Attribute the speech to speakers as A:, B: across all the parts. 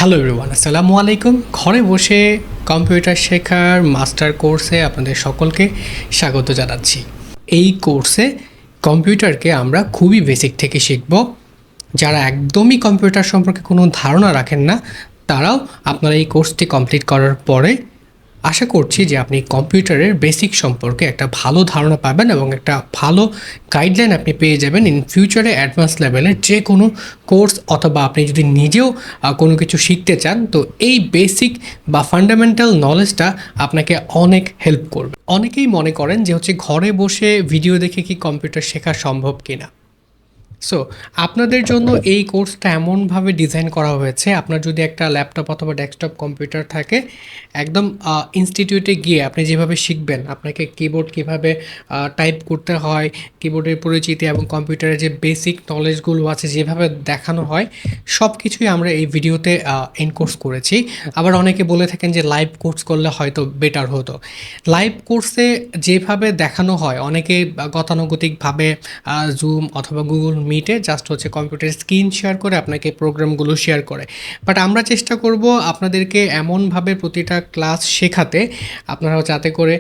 A: Hello everyone, আসসালামু আলাইকুম। ঘরে বসে কম্পিউটার শেখার মাস্টার কোর্সে আপনাদের সকলকে স্বাগত জানাচ্ছি। এই কোর্সে কম্পিউটারকে আমরা খুবই বেসিক থেকে শিখব। যারা একদমই কম্পিউটার সম্পর্কে কোনো ধারণা রাখেন না, তারাও আপনারা এই কোর্সটি কমপ্লিট করার পরে আশা করছি যে আপনি কম্পিউটারের বেসিক সম্পর্কে একটা ভালো ধারণা পাবেন এবং একটা ভালো গাইডলাইন আপনি পেয়ে যাবেন ইন ফিউচারে অ্যাডভান্স লেভেলের যে কোনো কোর্স, অথবা আপনি যদি নিজেও কোনো কিছু শিখতে চান, তো এই বেসিক বা ফান্ডামেন্টাল নলেজটা আপনাকে অনেক হেল্প করবে। অনেকেই মনে করেন যে ঘরে বসে ভিডিও দেখে কি কম্পিউটার শেখা সম্ভব কিনা। সো আপনাদের জন্য এই কোর্সটা এমনভাবে ডিজাইন করা হয়েছে, আপনার যদি একটা ল্যাপটপ অথবা ডেস্কটপ কম্পিউটার থাকে, একদম ইনস্টিটিউটে গিয়ে আপনি যেভাবে শিখবেন, আপনাকে কিবোর্ড কীভাবে টাইপ করতে হয়, কিবোর্ডের পরিচিতি এবং কম্পিউটারের যে বেসিক নলেজগুলো আছে যেভাবে দেখানো হয়, সব কিছুই আমরা এই ভিডিওতে এনকোর্স করেছি। আবার অনেকে বলে থাকেন যে লাইভ কোর্স করলে হয়তো বেটার হতো। লাইভ কোর্সে যেভাবে দেখানো হয়, অনেকে গতানুগতিকভাবে জুম অথবা গুগল মিটে জাস্ট কম্পিউটার স্ক্রিন শেয়ার করে আপনাকে প্রোগ্রামগুলো শেয়ার করে। বাট আমরা চেষ্টা করব আপনাদেরকে এমনভাবে প্রতিটা ক্লাস শেখাতে আপনারা যাতে করে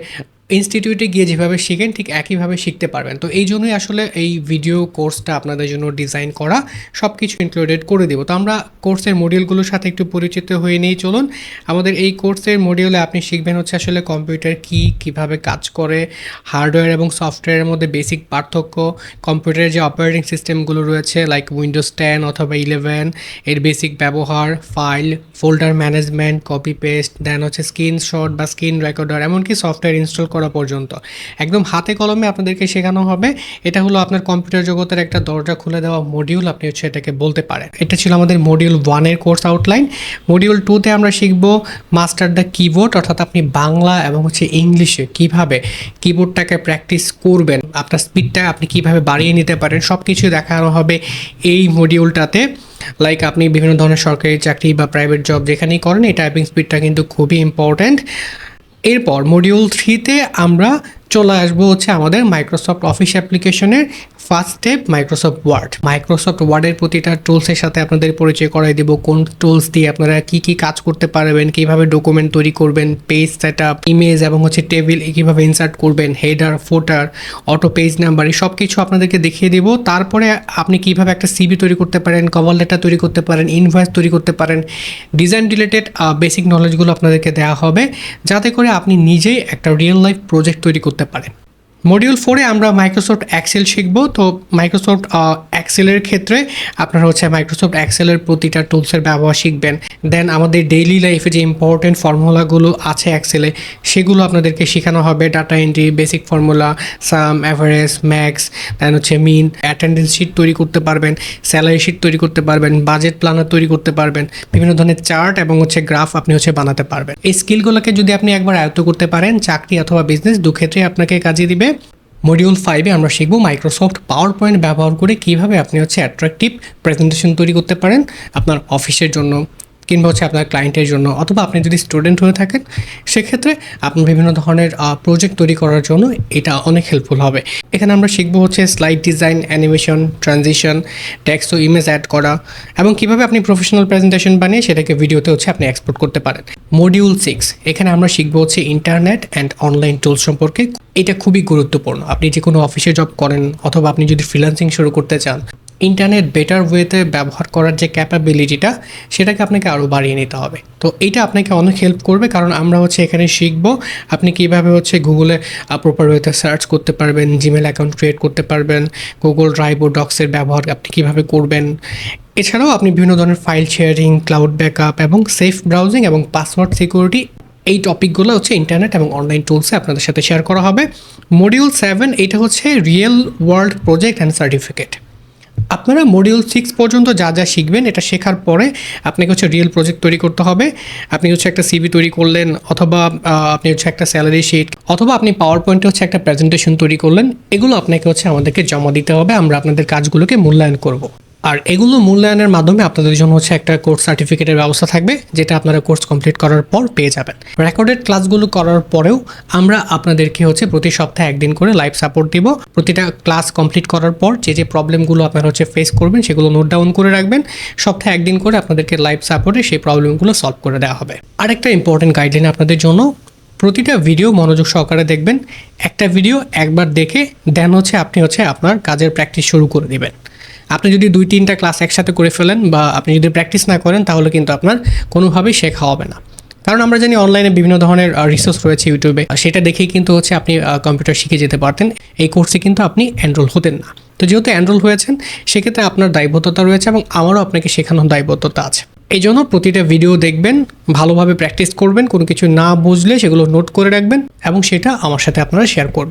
A: ইনস্টিটিউটে গিয়ে যেভাবে শিখেন ঠিক একইভাবে শিখতে পারবেন। তো এই জন্যই আসলে এই ভিডিও কোর্সটা আপনাদের জন্য ডিজাইন করা, সব কিছু ইনক্লুডেড করে দেবো। তো আমরা কোর্সের মডিউলগুলোর সাথে একটু পরিচিত হয়ে নিয়ে চলুন। আমাদের এই কোর্সের মডিউলে আপনি শিখবেন আসলে কম্পিউটার কী, কীভাবে কাজ করে, হার্ডওয়্যার এবং সফটওয়্যারের মধ্যে বেসিক পার্থক্য, কম্পিউটারের যে অপারেটিং সিস্টেমগুলো রয়েছে লাইক উইন্ডোজ 10 অথবা 11, এর বেসিক ব্যবহার, file folder management, copy paste, then screenshot বা স্ক্রিন রেকর্ডার, এমনকি সফটওয়্যার ইনস্টল করা পর্যন্ত একদম হাতে কলমে আপনাদেরকে শেখানো হবে। এটা হলো আপনার কম্পিউটার জগতের একটা দরজা খুলে দেওয়া মডিউল, আপনি এটাকে বলতে পারেন। এটা ছিল আমাদের মডিউল 1-এর কোর্স আউটলাইন। মডিউল 2-তে আমরা শিখব মাস্টার দ্য কিবোর্ড, অর্থাৎ আপনি বাংলা এবং ইংলিশে কিভাবে কিবোর্ডটাকে প্র্যাকটিস করবেন, আপনার স্পিডটা আপনি কিভাবে বাড়িয়ে নিতে পারেন, সব কিছু দেখানো হবে এই মডিউলটাতে। লাইক আপনি বিভিন্ন ধরনের সরকারি চাকরি বা প্রাইভেট জব যেখানেই করেন, এই টাইপিং স্পিডটা কিন্তু খুবই ইম্পর্ট্যান্ট। এরপর মডিউল 3-তে আমরা চলে আসবো আমাদের মাইক্রোসফট অফিস অ্যাপ্লিকেশনের first step Microsoft Word. Microsoft ওয়ার্ডের প্রতিটা টুলসের সাথে আপনাদের পরিচয় করাই দেবো, কোন টুলস দিয়ে আপনারা কী কী কাজ করতে পারবেন, কীভাবে ডকুমেন্ট তৈরি করবেন, পেজ সেট আপ, ইমেজ এবং টেবিল কীভাবে ইনসার্ট করবেন, হেডার, ফুটার, অটো পেজ নাম্বার, এই সব কিছু আপনাদেরকে দেখিয়ে দেবো। তারপরে আপনি কীভাবে একটা সিভি তৈরি করতে পারেন, কভার লেটার তৈরি করতে পারেন, ইনভয়েস তৈরি করতে পারেন, ডিজাইন রিলেটেড বেসিক নলেজগুলো আপনাদেরকে দেওয়া হবে যাতে করে আপনি নিজেই একটা রিয়েল লাইফ প্রজেক্ট তৈরি করতে পারেন। মডিউল 4-এ আমরা মাইক্রোসফট এক্সেল শিখব। তো মাইক্রোসফট এক্সেলের ক্ষেত্রে আপনারা মাইক্রোসফট এক্সেলের প্রতিটা টুলসের ব্যবহার শিখবেন। দেন আমাদের ডেইলি লাইফে যে ইম্পর্টেন্ট ফর্মুলাগুলো আছে এক্সেলে, সেগুলো আপনাদেরকে শেখানো হবে। ডাটা এন্ট্রি, বেসিক ফর্মুলা, সাম, অ্যাভারেজ, ম্যাক্স, দেন মিন, অ্যাটেন্ডেন্স শিট তৈরি করতে পারবেন, স্যালারি শিট তৈরি করতে পারবেন, বাজেট প্ল্যানার তৈরি করতে পারবেন, বিভিন্ন ধরনের চার্ট এবং গ্রাফ আপনি বানাতে পারবেন। এই স্কিলগুলোকে যদি আপনি একবার আয়ত্ত করতে পারেন, চাকরি অথবা বিজনেস দুক্ষেত্রেই আপনাকে কাজে দিবে। মডিউল 5-এ আমরা শিখব মাইক্রোসফট পাওয়ার পয়েন্ট ব্যবহার করে কীভাবে আপনি অ্যাট্রাকটিভ প্রেজেন্টেশন তৈরি করতে পারেন আপনার অফিসের জন্য কিংবা আপনার ক্লায়েন্টের জন্য, অথবা আপনি যদি স্টুডেন্ট হয়ে থাকেন সেক্ষেত্রে আপনার বিভিন্ন ধরনের প্রজেক্ট তৈরি করার জন্য এটা অনেক হেল্পফুল হবে। এখানে আমরা শিখব slide design, animation, transition, text ও ইমেজ অ্যাড করা এবং কীভাবে আপনি প্রফেশনাল প্রেজেন্টেশন বানিয়ে সেটাকে ভিডিওতে আপনি এক্সপোর্ট করতে পারেন। মডিউল 6, এখানে আমরা শিখব ইন্টারনেট অ্যান্ড অনলাইন টুলস সম্পর্কে। এটা খুবই গুরুত্বপূর্ণ। আপনি যে কোনো অফিসে জব করেন অথবা আপনি যদি ফ্রিল্যান্সিং শুরু করতে চান, ইন্টারনেট বেটার ওয়েতে ব্যবহার করার যে ক্যাপাবিলিটিটা, সেটাকে আপনাকে আরও বাড়িয়ে নিতে হবে। তো এইটা আপনাকে অনেক হেল্প করবে, কারণ আমরা এখানে শিখব আপনি কীভাবে গুগলে প্রপার ওয়েতে সার্চ করতে পারবেন, জিমেল অ্যাকাউন্ট ক্রিয়েট করতে পারবেন, গুগল ড্রাইভ ও ডক্সের ব্যবহার আপনি কীভাবে করবেন। এছাড়াও আপনি বিভিন্ন ধরনের ফাইল শেয়ারিং, ক্লাউড ব্যাকআপ এবং সেফ ব্রাউজিং এবং পাসওয়ার্ড সিকিউরিটি, এই টপিকগুলো ইন্টারনেট এবং অনলাইন টুলসে আপনাদের সাথে শেয়ার করা হবে। মডিউল 7, এটা real world project and certificate. আপনারা মডিউল 6 পর্যন্ত যা যা শিখবেন, এটা শেখার পরে আপনাকে রিয়েল প্রজেক্ট তৈরি করতে হবে। আপনি একটা সিভি তৈরি করলেন, অথবা আপনি একটা স্যালারি শিট, অথবা আপনি পাওয়ার পয়েন্টে একটা প্রেজেন্টেশন তৈরি করলেন। এগুলো আপনাকে আমাদেরকে জমা দিতে হবে, আমরা আপনাদের কাজগুলোকে মূল্যায়ন করব। আর এগুলো মূল্যায়নের মাধ্যমে আপনাদের জন্য হচ্ছে একটা কোর্স সার্টিফিকেটের ব্যবস্থা থাকবে, যেটা আপনারা কোর্স কমপ্লিট করার পর পেয়ে যাবেন। রেকর্ডেড ক্লাসগুলো করার পরেও আমরা আপনাদেরকে হচ্ছে প্রতি সপ্তাহে একদিন করে লাইভ সাপোর্ট দিব। প্রতিটা ক্লাস কমপ্লিট করার পর যে প্রবলেমগুলো আপনারা হচ্ছে ফেস করবেন সেগুলো নোট ডাউন করে রাখবেন। সপ্তাহে একদিন করে আপনাদেরকে লাইভ সাপোর্টে সেই প্রবলেমগুলো সলভ করে দেওয়া হবে। আরেকটা ইম্পর্টেন্ট গাইডলাইন আপনাদের জন্য, প্রতিটা ভিডিও মনোযোগ সহকারে দেখবেন। একটা ভিডিও একবার দেখে দেন হচ্ছে আপনি হচ্ছে আপনার কাজের প্র্যাকটিস শুরু করে দিবেন। আপনি যদি 2-3টা ক্লাস একসাথে করে ফেলেন বা আপনি যদি প্র্যাকটিস না করেন তাহলে কিন্তু আপনার কোনোভাবেই শেখা হবে না। কারণ আমরা জানি অনলাইনে বিভিন্ন ধরনের রিসোর্স রয়েছে ইউটিউবে, সেটা দেখেই কিন্তু হচ্ছে আপনি কম্পিউটার শিখে যেতে পারতেন। এই কোর্সে কিন্তু আপনি এনরোল হতেন না। তো যেহেতু এনরোল হয়েছেন সেক্ষেত্রে আপনার দায়বদ্ধতা রয়েছে এবং আমারও আপনাকে শেখানোর দায়বদ্ধতা আছে। এই জন্য প্রতিটা ভিডিও দেখবেন, ভালোভাবে প্র্যাকটিস করবেন, কোনো কিছু না বুঝলে সেগুলো নোট করে রাখবেন এবং সেটা আমার সাথে আপনারা শেয়ার করবেন।